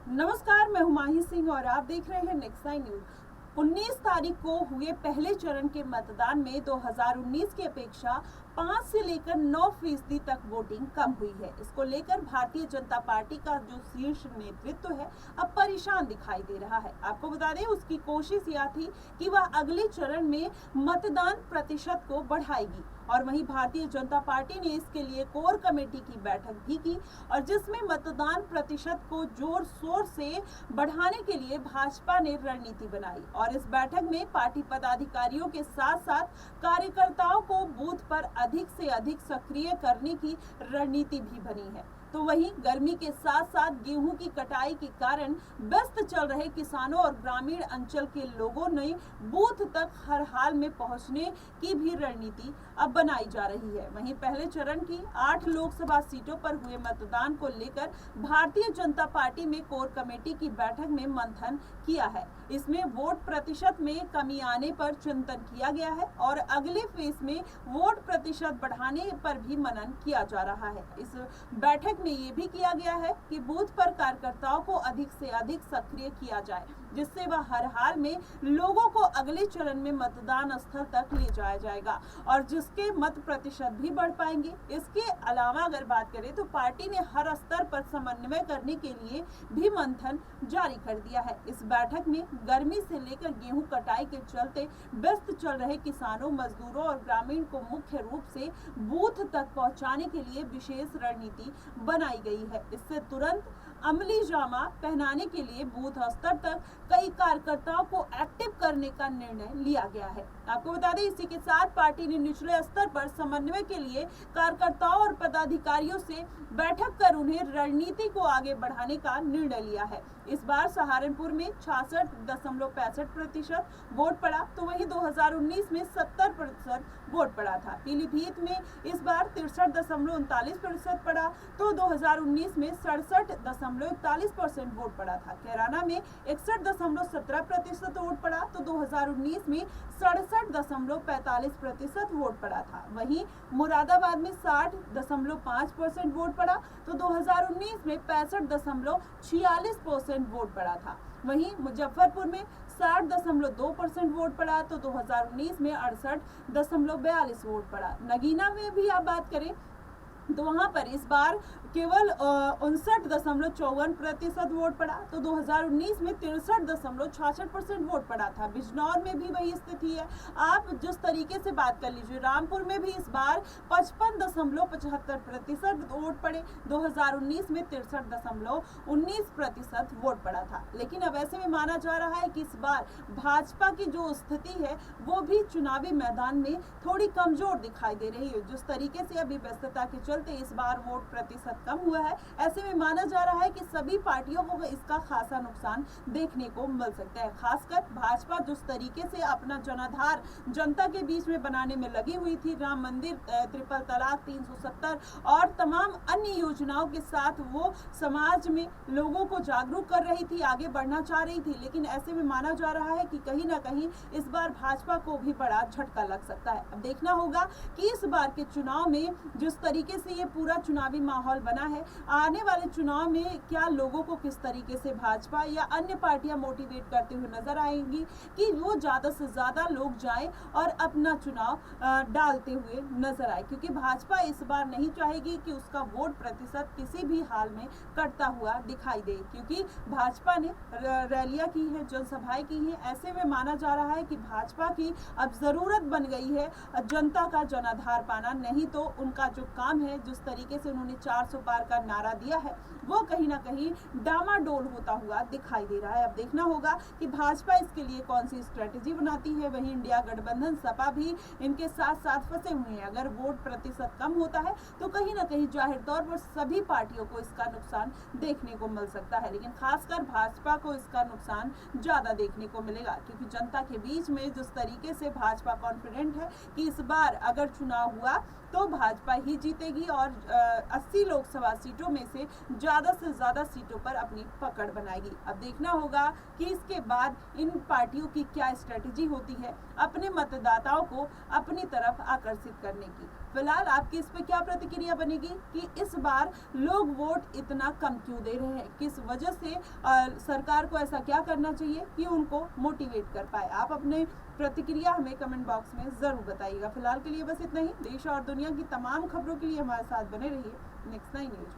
नमस्कार, मैं हुमायूं सिंह और आप देख रहे हैं नेक्स्ट नाइन न्यूज। 19 तारीख को हुए पहले चरण के मतदान में 2019 की अपेक्षा 5 से लेकर 9% तक वोटिंग कम हुई है। इसको लेकर भारतीय जनता पार्टी का जो शीर्ष नेतृत्व है अब परेशान दिखाई दे रहा है। आपको बता दें, उसकी कोशिश यह थी कि वह अगले चरण में मतदान प्रतिशत को बढ़ाएगी और वहीं भारतीय जनता पार्टी ने इसके लिए कोर कमेटी की बैठक भी की और जिसमें मतदान प्रतिशत को जोर शोर से बढ़ाने के लिए भाजपा ने रणनीति बनाई और इस बैठक में पार्टी पदाधिकारियों के साथ साथ कार्यकर्ताओं को बूथ पर अधिक से अधिक सक्रिय करने की रणनीति भी बनी है। तो वहीं गर्मी के साथ साथ गेहूं की कटाई के कारण व्यस्त चल रहे किसानों और ग्रामीण अंचल के लोगों ने बूथ तक हर हाल में पहुंचने की भी रणनीति अब बनाई जा रही है। वहीं पहले चरण की 8 लोकसभा सीटों पर हुए मतदान को लेकर भारतीय जनता पार्टी में कोर कमेटी की बैठक में मंथन किया है। इसमें वोट प्रतिशत में कमी आने पर चिंतन किया गया है और अगले फेज में वोट प्रतिशत बढ़ाने पर भी मनन किया जा रहा है। इस बैठक में ये भी किया गया है कि बूथ पर कार्यकर्ताओं को अधिक से अधिक सक्रिय किया जाए, जिससे वह हर हाल में लोगों को अगले चरण में मतदान स्थल तक ले जाया जाएगा और जिसके मत प्रतिशत भी बढ़ पाएंगे। इसके अलावा अगर बात करें तो पार्टी ने हर स्तर पर समन्वय करने के लिए भी मंथन जारी कर दिया है। इस बैठक में गर्मी से लेकर गेहूं कटाई के चलते व्यस्त चल रहे किसानों, मजदूरों और ग्रामीण को मुख्य रूप से बूथ तक पहुंचाने के लिए विशेष रणनीति बनाई गई है। इससे तुरंत अमली जामा पहनाने के लिए बूथ स्तर तक कई कार्यकर्ताओं को एक्टिव करने का निर्णय लिया गया है। आपको बता दें, इसी के साथ पार्टी ने निचले स्तर पर समन्वय के लिए कार्यकर्ताओं और पदाधिकारियों से बैठक कर उन्हें रणनीति को आगे बढ़ाने का निर्णय लिया है। इस बार सहारनपुर में 66.65% वोट पड़ा, तो वहीं 2019 में 70% वोट पड़ा था। पीलीभीत में इस बार 63.39% पड़ा, तो 2019 में 67.41% वोट पड़ा था। कैराना में 61.17% वोट पड़ा, तो 2019 में 67.45% वोट पड़ा था। वहीं मुरादाबाद में 60.5% वोट पड़ा, तो 2019 में 65.46% वोट पड़ा था। वहीं मुजफ्फरपुर में 60.2% वोट पड़ा, तो 2019 में 68.42 वोट पड़ा। नगीना में भी आप बात करें तो वहां पर इस बार केवल 59.54% वोट पड़ा, तो 2019 में 63.66% वोट पड़ा था। बिजनौर में भी वही स्थिति है। आप जिस तरीके से बात कर लीजिए, रामपुर में भी इस बार 55.75% वोट पड़े, 2019 में 63.19% वोट पड़ा था। लेकिन अब ऐसे में माना जा रहा है कि इस बार भाजपा की जो स्थिति है वो भी चुनावी मैदान में थोड़ी कमजोर दिखाई दे रही है। जिस तरीके से अभी व्यस्तता के चलते इस बार वोट प्रतिशत कम हुआ है, ऐसे में माना जा रहा है कि सभी पार्टियों को इसका खासा नुकसान देखने को मिल सकता है। खासकर भाजपा जिस तरीके से अपना जनाधार जनता के बीच में बनाने में लगी हुई थी, राम मंदिर, ट्रिपल तलाक, 370 और तमाम अन्य योजनाओं के साथ वो समाज में लोगों को जागरूक कर रही थी, आगे बढ़ना चाह रही थी। लेकिन ऐसे में माना जा रहा है कि कहीं ना कहीं इस बार भाजपा को भी बड़ा झटका लग सकता है। अब देखना होगा कि इस बार के चुनाव में जिस तरीके से ये पूरा चुनावी माहौल बना है, आने वाले चुनाव में क्या लोगों को किस तरीके से भाजपा या अन्य पार्टियां मोटिवेट करते हुए नजर आएंगी कि वो ज्यादा से ज्यादा लोग जाएं और अपना चुनाव डालते हुए नजर आए, क्योंकि भाजपा इस बार नहीं चाहेगी कि उसका वोट प्रतिशत किसी भी हाल में कटता हुआ दिखाई दे, क्योंकि भाजपा ने रैलियां की है, जनसभाएं की है। ऐसे में माना जा रहा है कि भाजपा की अब जरूरत बन गई है जनता का जनाधार पाना, नहीं तो उनका जो काम है, जिस तरीके से उन्होंने 400 पार का नारा दिया है, वो कहीं ना कहीं डामाडोल होता हुआ दिखाई दे रहा है। अब देखना होगा कि भाजपा इसके लिए कौन सी स्ट्रेटेजी बनाती है। वहीं इंडिया गठबंधन, सपा भी इनके साथ साथ फंसे हुए हैं। अगर वोट प्रतिशत कम होता है तो कहीं ना कहीं जाहिर तौर पर सभी पार्टियों को इसका नुकसान देखने को मिल सकता है, लेकिन खासकर भाजपा को इसका नुकसान ज्यादा देखने को मिलेगा, क्योंकि जनता के बीच में जिस तरीके से भाजपा कॉन्फिडेंट है कि इस बार अगर चुनाव हुआ तो भाजपा ही जीतेगी और 80 लोकसभा सीटों में से ज्यादा सीटों पर अपनी पकड़ बनाएगी। अब देखना होगा कि इसके बाद इन पार्टियों की क्या स्ट्रेटेजी होती है अपने मतदाताओं को अपनी तरफ आकर्षित करने की। फिलहाल आपकी इस पे क्या प्रतिक्रिया बनेगी कि इस बार लोग वोट इतना कम क्यों दे रहे हैं, किस वजह से सरकार को ऐसा क्या करना चाहिए कि उनको मोटिवेट कर पाए। आप अपने प्रतिक्रिया हमें कमेंट बॉक्स में जरूर बताइएगा। फिलहाल के लिए बस इतना ही। देश और दुनिया की तमाम खबरों के लिए हमारे साथ बने रहिए नेक्स्ट 9 न्यूज।